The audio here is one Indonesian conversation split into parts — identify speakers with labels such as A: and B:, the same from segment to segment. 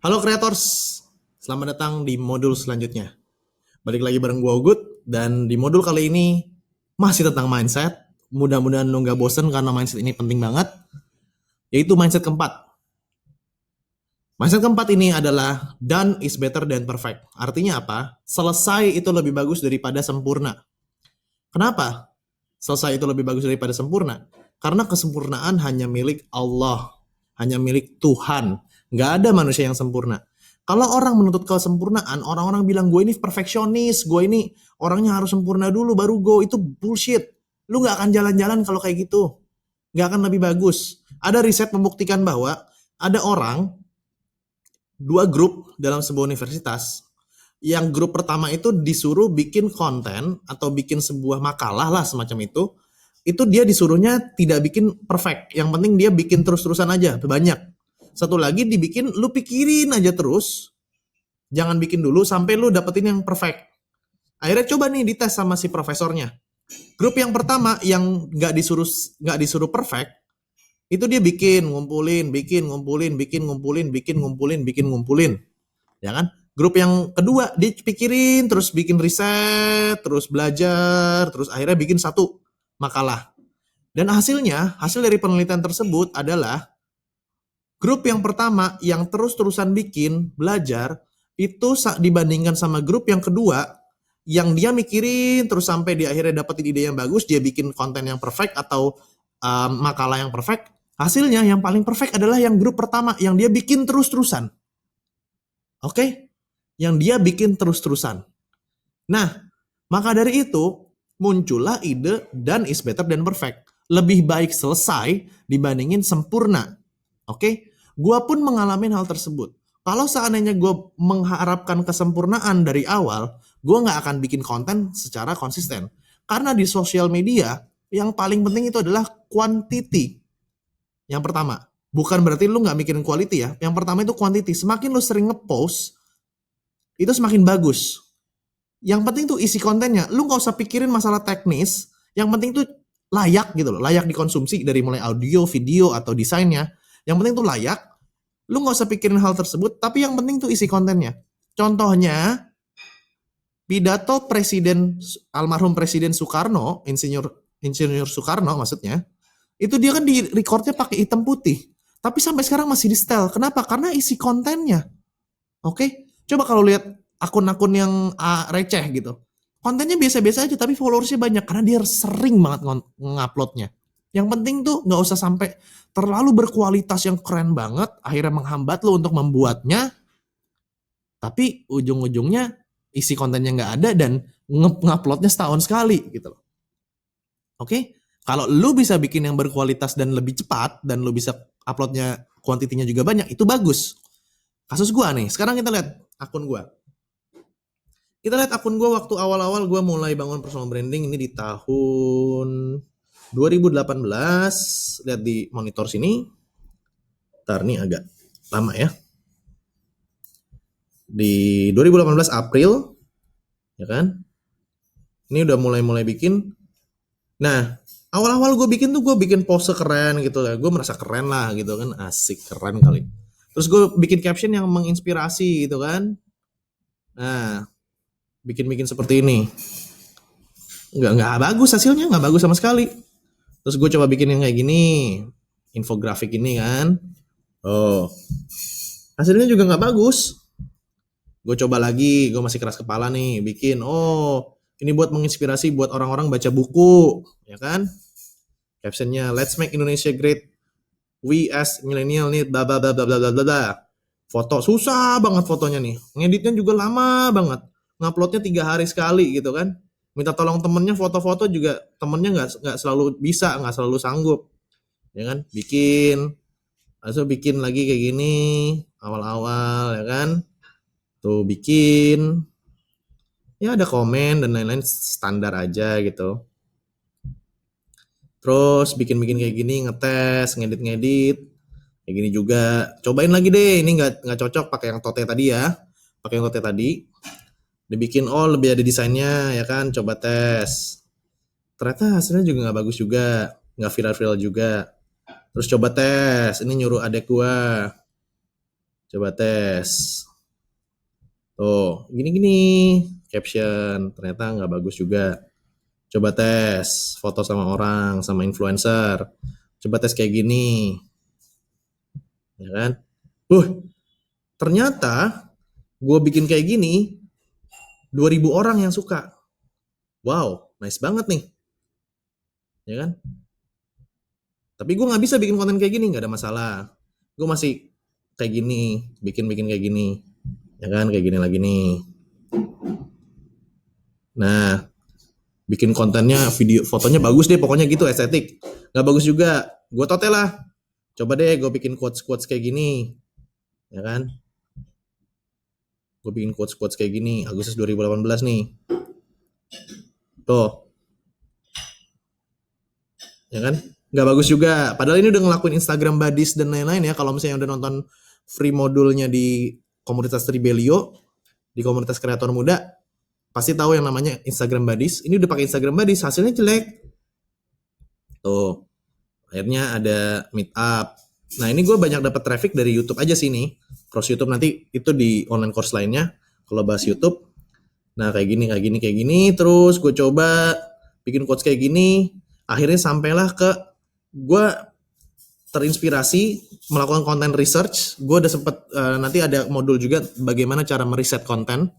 A: Halo creators, selamat datang di modul selanjutnya. Balik lagi bareng gue Ogut, dan di modul kali ini masih tentang mindset. Mudah-mudahan lo gak bosen karena mindset ini penting banget, yaitu mindset keempat. Mindset keempat ini adalah done is better than perfect. Artinya apa? Selesai itu lebih bagus daripada sempurna. Kenapa? Selesai itu lebih bagus daripada sempurna. Karena kesempurnaan hanya milik Allah, hanya milik Tuhan. Nggak ada manusia yang sempurna. Kalau orang menuntut kesempurnaan, orang-orang bilang gue ini perfeksionis, gue ini orangnya harus sempurna dulu baru go. Itu bullshit. Lu nggak akan jalan-jalan kalau kayak gitu. Nggak akan lebih bagus. Ada riset membuktikan bahwa ada orang, dua grup dalam sebuah universitas. Yang grup pertama itu disuruh bikin konten atau bikin sebuah makalah lah semacam itu dia disuruhnya tidak bikin perfect. Yang penting dia bikin terus-terusan aja, banyak. Satu lagi dibikin, lu pikirin aja terus. Jangan bikin dulu sampai lu dapetin yang perfect. Akhirnya coba nih dites sama si profesornya. Grup yang pertama yang nggak disuruh perfect, itu dia bikin, ngumpulin, bikin, ngumpulin, bikin, ngumpulin, bikin, ngumpulin, bikin, ngumpulin. Ya kan? Grup yang kedua dipikirin, terus bikin riset, terus belajar, terus akhirnya bikin satu makalah. Dan hasil dari penelitian tersebut adalah grup yang pertama yang terus-terusan bikin, belajar, itu dibandingkan sama grup yang kedua yang dia mikirin terus sampai di akhirnya dapetin ide yang bagus, dia bikin konten yang perfect atau makalah yang perfect, hasilnya yang paling perfect adalah yang grup pertama yang dia bikin terus-terusan. Oke? Yang dia bikin terus-terusan. Nah, maka dari itu muncullah ide done is better than perfect. Lebih baik selesai dibandingin sempurna. Oke? Gua pun mengalami hal tersebut. Kalau seandainya gue mengharapkan kesempurnaan dari awal, gue nggak akan bikin konten secara konsisten. Karena di sosial media, yang paling penting itu adalah quantity. Yang pertama, bukan berarti lu nggak mikirin quality ya. Yang pertama itu quantity. Semakin lu sering ngepost, itu semakin bagus. Yang penting tuh isi kontennya. Lu nggak usah pikirin masalah teknis. Yang penting tuh layak gitu loh. Layak dikonsumsi dari mulai audio, video, atau desainnya. Yang penting tuh layak. Lu nggak usah pikirin hal tersebut. Tapi yang penting tuh isi kontennya. Contohnya, pidato almarhum Presiden Soekarno, Insinyur Soekarno maksudnya, itu dia kan di recordnya pakai hitam putih. Tapi sampai sekarang masih di setel. Kenapa? Karena isi kontennya. Oke? Coba kalau lihat akun-akun yang receh gitu. Kontennya biasa-biasa aja tapi followersnya banyak karena dia sering banget nguploadnya. Yang penting tuh nggak usah sampai terlalu berkualitas yang keren banget akhirnya menghambat lo untuk membuatnya, tapi ujung-ujungnya isi kontennya nggak ada dan nguploadnya setahun sekali gitu loh. Oke? Kalau lu bisa bikin yang berkualitas dan lebih cepat dan lu bisa uploadnya kuantitinya juga banyak, itu bagus. Kasus gua nih, sekarang kita lihat akun gua. Kita lihat akun gue waktu awal-awal gue mulai bangun personal branding ini di tahun 2018. Lihat di monitor sini. Ntar nih agak lama ya. Di 2018 April, ya kan? Ini udah mulai bikin. Nah, awal-awal gue bikin tuh gue bikin pose keren gitu ya. Gue merasa keren lah gitu kan, asik keren kali. Terus gue bikin caption yang menginspirasi gitu kan. Nah, bikin seperti ini. Nggak bagus hasilnya, nggak bagus sama sekali. Terus gue coba bikin yang kayak gini, infografik ini kan. Oh, hasilnya juga nggak bagus. Gue coba lagi, gue masih keras kepala nih, bikin. Oh, ini buat menginspirasi buat orang-orang baca buku, ya kan? Captionnya, let's make Indonesia great. We as millennial need bla bla bla bla bla bla bla. Foto susah banget fotonya nih, ngeditnya juga lama banget, nguploadnya 3 hari sekali gitu kan. Minta tolong temennya foto-foto juga temennya nggak selalu bisa, nggak selalu sanggup, ya kan? Bikin lagi kayak gini awal-awal ya kan, tuh bikin, ya ada komen dan lain-lain standar aja gitu. Terus bikin kayak gini, ngetes, ngedit kayak gini juga, cobain lagi deh, ini nggak cocok pakai yang tote tadi ya, pakai yang tote tadi, dibikin lebih ada desainnya ya kan, coba tes, ternyata hasilnya juga nggak bagus juga, nggak viral juga. Terus coba tes, ini nyuruh adek gua, Coba tes. Tuh, gini-gini. Caption, ternyata nggak bagus juga. Coba tes foto sama orang, sama influencer. Coba tes kayak gini. Ya kan? Ternyata gue bikin kayak gini, 2000 orang yang suka. Wow, nice banget nih. Ya kan? Tapi gue nggak bisa bikin konten kayak gini, nggak ada masalah. Gue masih kayak gini, bikin kayak gini. Ya kan, kayak gini lagi nih. Nah, bikin kontennya, video, fotonya bagus deh, pokoknya gitu, estetik. Nggak bagus juga, gue totel lah. Coba deh gue bikin quotes-quotes kayak gini. Ya kan? Gue bikin quotes-quotes kayak gini, Agustus 2018 nih. Tuh. Ya kan? Nggak bagus juga. Padahal ini udah ngelakuin Instagram Buddies dan lain-lain ya. Kalau misalnya udah nonton free modulnya di komunitas Tribelio, di komunitas kreator muda, pasti tahu yang namanya Instagram Buddies. Ini udah pakai Instagram Buddies, hasilnya jelek. Tuh. Akhirnya ada meet up. Nah, ini gue banyak dapat traffic dari YouTube aja sih nih. Cross YouTube nanti itu di online course lainnya. Kalau bahas YouTube. Nah, kayak gini. Terus gue coba bikin quotes kayak gini. Akhirnya sampailah ke gue terinspirasi melakukan konten research. Gue udah sempet nanti ada modul juga bagaimana cara meriset konten.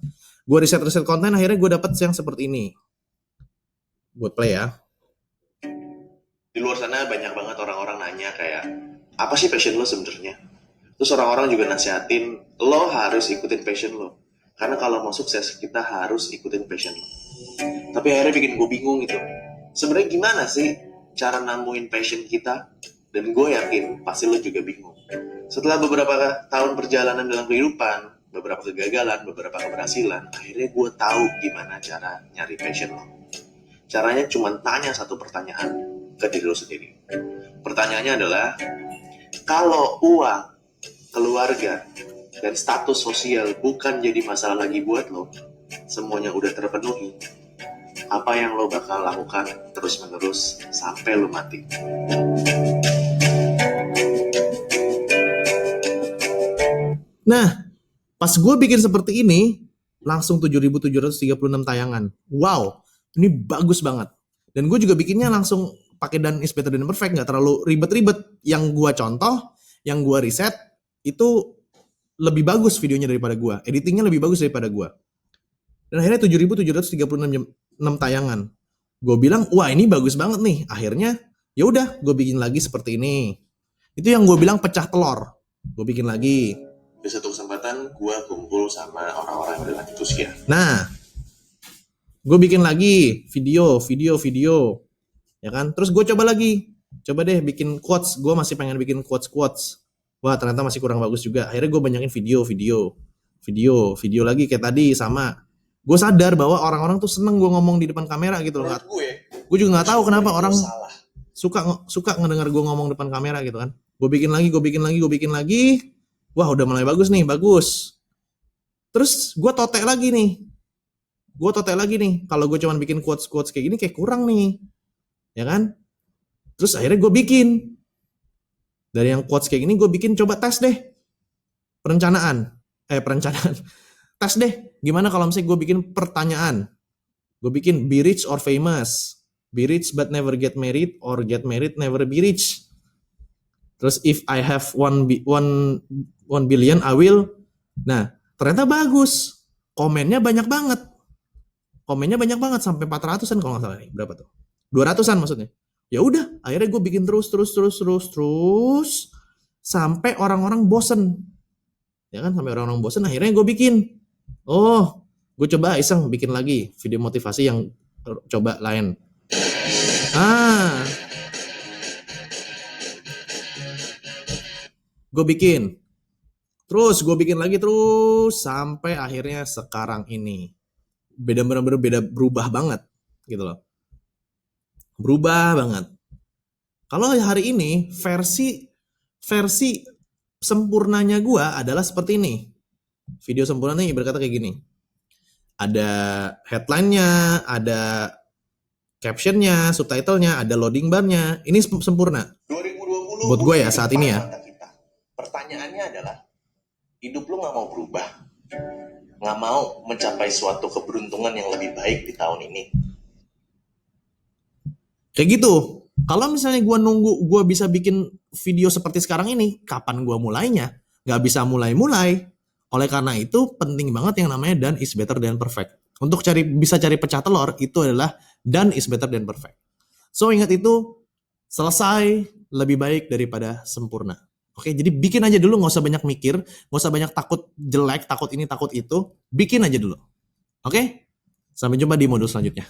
A: Gue riset konten, akhirnya gue dapet yang seperti ini. Gue play ya. Di luar sana banyak banget orang-orang nanya kayak, apa sih passion lo sebenarnya? Terus orang-orang juga nasihatin, lo harus ikutin passion lo. Karena kalau mau sukses, kita harus ikutin passion lo. Tapi akhirnya bikin gue bingung gitu. Sebenarnya gimana sih cara nemuin passion kita? Dan gue yakin pasti lo juga bingung. Setelah beberapa tahun perjalanan dalam kehidupan, beberapa kegagalan, beberapa keberhasilan, akhirnya gue tahu gimana cara nyari passion lo. Caranya cuma tanya satu pertanyaan ke diri lo sendiri. Pertanyaannya adalah, kalau uang, keluarga, dan status sosial bukan jadi masalah lagi buat lo, semuanya udah terpenuhi, apa yang lo bakal lakukan terus-menerus sampai lo mati? Nah, pas gue bikin seperti ini, langsung 7.736 tayangan. Wow, ini bagus banget. Dan gue juga bikinnya langsung pakai Dan is better than perfect, nggak terlalu ribet-ribet. Yang gue contoh, yang gue riset, itu lebih bagus videonya daripada gue. Editingnya lebih bagus daripada gue. Dan akhirnya 7.736 tayangan. Gue bilang, wah ini bagus banget nih. Akhirnya, ya udah, gue bikin lagi seperti ini. Itu yang gue bilang pecah telur. Gue bikin lagi. Di satu kesempatan, gue kumpul sama orang-orang yang udah lanjut usia. Nah, gue bikin lagi video. Ya kan? Terus gue coba lagi. Coba deh bikin quotes. Gue masih pengen bikin quotes. Wah, ternyata masih kurang bagus juga. Akhirnya gue banyakin video lagi kayak tadi sama. Gue sadar bahwa orang-orang tuh seneng gue ngomong di depan kamera gitu loh. Gue juga nggak tahu kenapa orang suka ngedengar gue ngomong depan kamera gitu kan. Gue bikin lagi. Wah, udah mulai bagus nih, bagus. Terus gue totek lagi nih. Kalau gue cuman bikin quotes kayak gini kayak kurang nih. Ya kan? Terus akhirnya gue bikin. Dari yang quotes kayak gini gue bikin coba tes deh. Perencanaan. Tes deh. Gimana kalau misalnya gue bikin pertanyaan. Gue bikin be rich or famous. Be rich but never get married, or get married never be rich. Terus if I have 1 billion I will. Nah, ternyata bagus. Komennya banyak banget sampai 400-an kalau nggak salah nih. Berapa tuh? 200-an maksudnya. Ya udah, akhirnya gue bikin terus sampai orang-orang bosen. Ya kan, sampai orang-orang bosen akhirnya gue bikin. Oh, gue coba iseng bikin lagi video motivasi yang coba lain. Gue bikin. Terus gue bikin lagi terus sampai akhirnya sekarang ini. Bener-bener berubah banget gitu loh. Berubah banget. Kalau hari ini versi sempurnanya gue adalah seperti ini. Video sempurna nih berkata kayak gini. Ada headline-nya, ada caption-nya, subtitle-nya, ada loading bar-nya. Ini sempurna. 2020 buat gue ya saat ini ya. Pertanyaannya adalah,
B: hidup lu nggak mau berubah, nggak mau mencapai suatu keberuntungan yang lebih baik di tahun ini.
A: Kayak gitu. Kalau misalnya gue nunggu gue bisa bikin video seperti sekarang ini, kapan gue mulainya? Gak bisa mulai-mulai. Oleh karena itu penting banget yang namanya done is better than perfect. Untuk bisa cari pecah telur itu adalah done is better than perfect. So ingat itu, selesai lebih baik daripada sempurna. Oke, jadi bikin aja dulu, nggak usah banyak mikir, nggak usah banyak takut jelek, takut ini, takut itu, bikin aja dulu. Oke, sampai jumpa di modul selanjutnya.